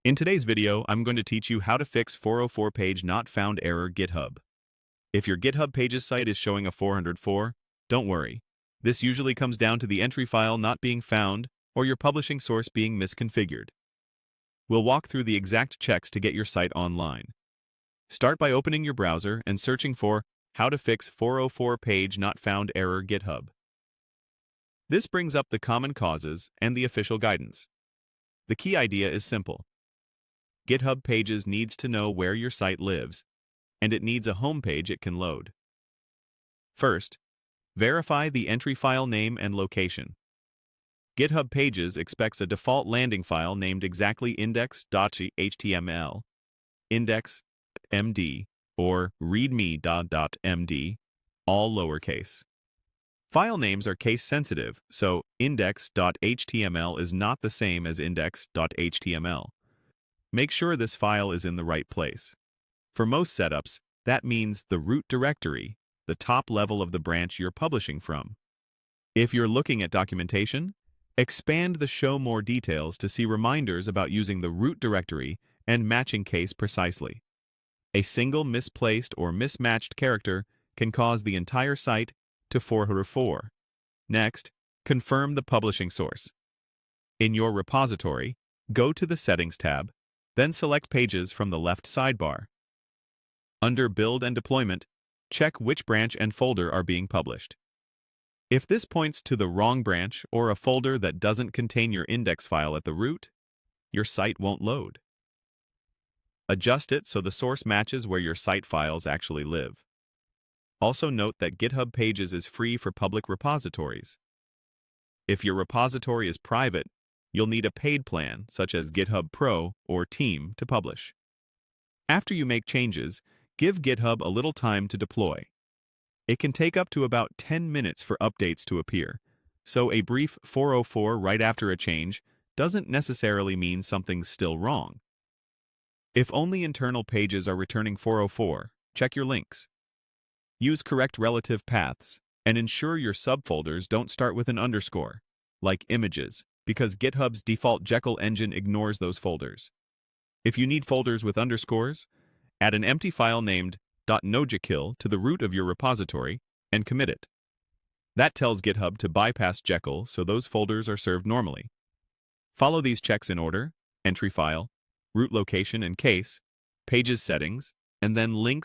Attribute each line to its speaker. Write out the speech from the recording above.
Speaker 1: In today's video, I'm going to teach you how to fix 404 page not found error GitHub. If your GitHub Pages site is showing a 404, don't worry. This usually comes down to the entry file not being found or your publishing source being misconfigured. We'll walk through the exact checks to get your site online. Start by opening your browser and searching for how to fix 404 page not found error GitHub. This brings up the common causes and the official guidance. The key idea is simple. GitHub Pages needs to know where your site lives, and it needs a home page it can load. First, verify the entry file name and location. GitHub Pages expects a default landing file named exactly index.html, index.md, or readme.md, all lowercase. File names are case-sensitive, so index.html is not the same as index.html. Make sure this file is in the right place. For most setups, that means the root directory, the top level of the branch you're publishing from. If you're looking at documentation, expand the Show More details to see reminders about using the root directory and matching case precisely. A single misplaced or mismatched character can cause the entire site to 404. Next, confirm the publishing source. In your repository, go to the Settings tab, then select Pages from the left sidebar. Under Build and Deployment, check which branch and folder are being published. If this points to the wrong branch or a folder that doesn't contain your index file at the root, your site won't load. Adjust it so the source matches where your site files actually live. Also note that GitHub Pages is free for public repositories. If your repository is private, you'll need a paid plan such as GitHub Pro or Team to publish. After you make changes, give GitHub a little time to deploy. It can take up to about 10 minutes for updates to appear, so a brief 404 right after a change doesn't necessarily mean something's still wrong. If only internal pages are returning 404, check your links. Use correct relative paths, and ensure your subfolders don't start with an underscore, like images, because GitHub's default Jekyll engine ignores those folders. If you need folders with underscores, add an empty file named .nojekyll to the root of your repository and commit it. That tells GitHub to bypass Jekyll so those folders are served normally. Follow these checks in order: entry file, root location and case, pages settings, and then links